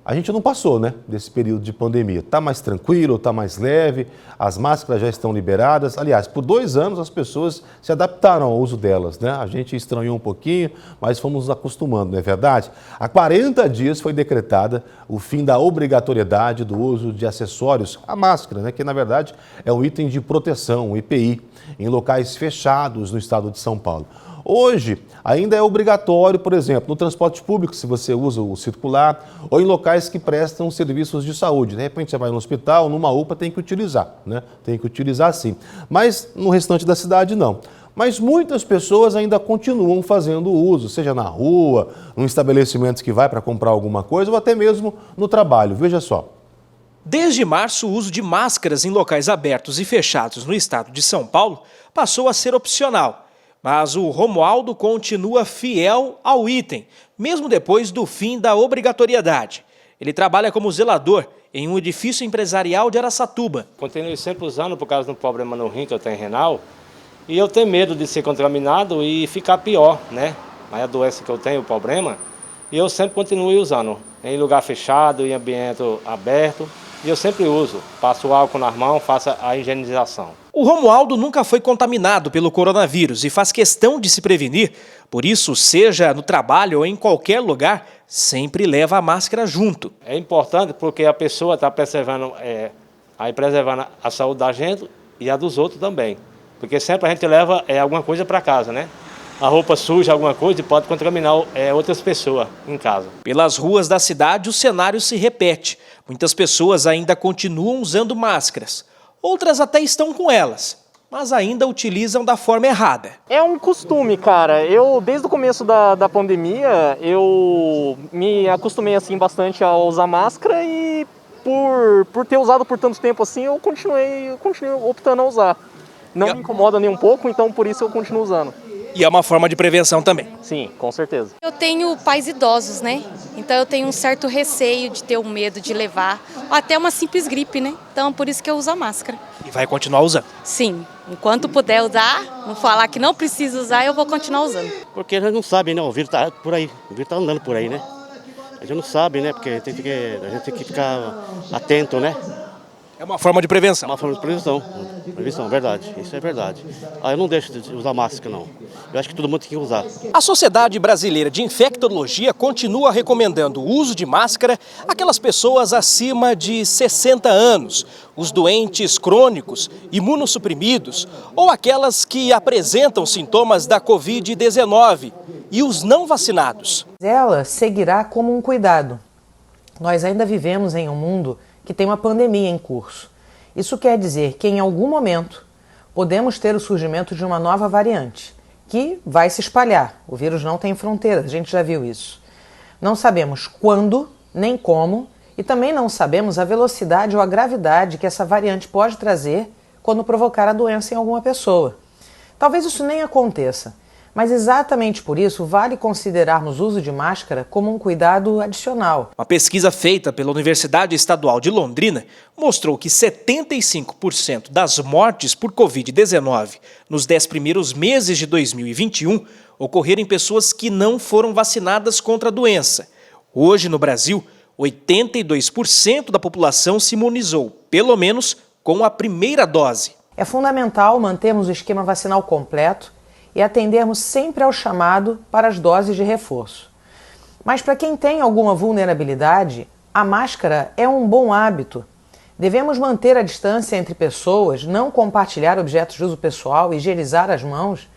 A gente não passou, né, desse período de pandemia. Está mais tranquilo, está mais leve, as máscaras já estão liberadas. Aliás, por 2 anos as pessoas se adaptaram ao uso delas, né? A gente estranhou um pouquinho, mas fomos nos acostumando, não é verdade? Há 40 dias foi decretada o fim da obrigatoriedade do uso de acessórios, a máscara, né, que na verdade é um item de proteção, um EPI, em locais fechados no estado de São Paulo. Hoje, ainda é obrigatório, por exemplo, no transporte público, se você usa o circular, ou em locais que prestam serviços de saúde. De repente, você vai no hospital, numa UPA, tem que utilizar, né? Tem que utilizar sim. Mas no restante da cidade, não. Mas muitas pessoas ainda continuam fazendo uso, seja na rua, num estabelecimento que vai para comprar alguma coisa, ou até mesmo no trabalho. Veja só. Desde março, o uso de máscaras em locais abertos e fechados no estado de São Paulo passou a ser opcional. Mas o Romualdo continua fiel ao item, mesmo depois do fim da obrigatoriedade. Ele trabalha como zelador em um edifício empresarial de Araçatuba. Continuo sempre usando por causa do problema no rim que eu tenho renal. E eu tenho medo de ser contaminado e ficar pior, né? Mas a doença que eu tenho, o problema, e eu sempre continuo usando. Em lugar fechado, em ambiente aberto. E eu sempre uso, passo o álcool nas mãos, faço a higienização. O Romualdo nunca foi contaminado pelo coronavírus e faz questão de se prevenir. Por isso, seja no trabalho ou em qualquer lugar, sempre leva a máscara junto. É importante porque a pessoa está preservando a saúde da gente e a dos outros também. Porque sempre a gente leva alguma coisa para casa, né? A roupa suja, alguma coisa, e pode contaminar outras pessoas em casa. Pelas ruas da cidade, o cenário se repete. Muitas pessoas ainda continuam usando máscaras. Outras até estão com elas, mas ainda utilizam da forma errada. É um costume, cara. Eu, desde o começo da pandemia, eu me acostumei assim bastante a usar máscara e por ter usado por tanto tempo assim, eu continuei optando a usar. Não me incomoda nem um pouco, então por isso eu continuo usando. E é uma forma de prevenção também. Sim, com certeza. Eu tenho pais idosos, né? Então eu tenho um certo receio de ter um medo de levar, até uma simples gripe, né? Então por isso que eu uso a máscara. E vai continuar usando? Sim, enquanto puder usar, não falar que não precisa usar, eu vou continuar usando. Porque a gente não sabe, né? O vírus tá por aí, o vírus tá andando por aí, né? A gente não sabe, né? Porque a gente tem que ficar atento, né? É uma forma de prevenção. Uma forma de prevenção, verdade, isso é verdade. Eu não deixo de usar máscara, não. Eu acho que todo mundo tem que usar. A Sociedade Brasileira de Infectologia continua recomendando o uso de máscara àquelas pessoas acima de 60 anos, os doentes crônicos, imunossuprimidos ou aquelas que apresentam sintomas da Covid-19 e os não vacinados. Ela seguirá como um cuidado. Nós ainda vivemos em um mundo que tem uma pandemia em curso. Isso quer dizer que em algum momento podemos ter o surgimento de uma nova variante, que vai se espalhar. O vírus não tem fronteiras, a gente já viu isso. Não sabemos quando, nem como, e também não sabemos a velocidade ou a gravidade que essa variante pode trazer quando provocar a doença em alguma pessoa. Talvez isso nem aconteça, mas exatamente por isso vale considerarmos o uso de máscara como um cuidado adicional. Uma pesquisa feita pela Universidade Estadual de Londrina mostrou que 75% das mortes por Covid-19 nos 10 primeiros meses de 2021 ocorreram em pessoas que não foram vacinadas contra a doença. Hoje, no Brasil, 82% da população se imunizou, pelo menos com a primeira dose. É fundamental mantermos o esquema vacinal completo e atendermos sempre ao chamado para as doses de reforço. Mas para quem tem alguma vulnerabilidade, a máscara é um bom hábito. Devemos manter a distância entre pessoas, não compartilhar objetos de uso pessoal, higienizar as mãos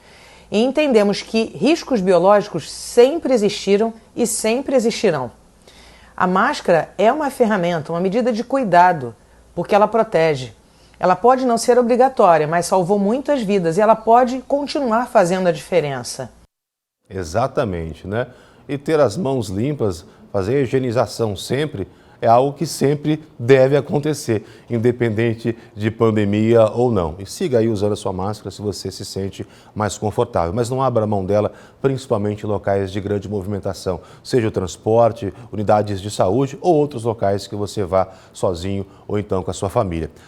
e entendemos que riscos biológicos sempre existiram e sempre existirão. A máscara é uma ferramenta, uma medida de cuidado, porque ela protege. Ela pode não ser obrigatória, mas salvou muitas vidas e ela pode continuar fazendo a diferença. Exatamente, né? E ter as mãos limpas, fazer a higienização sempre, é algo que sempre deve acontecer, independente de pandemia ou não. E siga aí usando a sua máscara se você se sente mais confortável, mas não abra mão dela, principalmente em locais de grande movimentação, seja o transporte, unidades de saúde ou outros locais que você vá sozinho ou então com a sua família.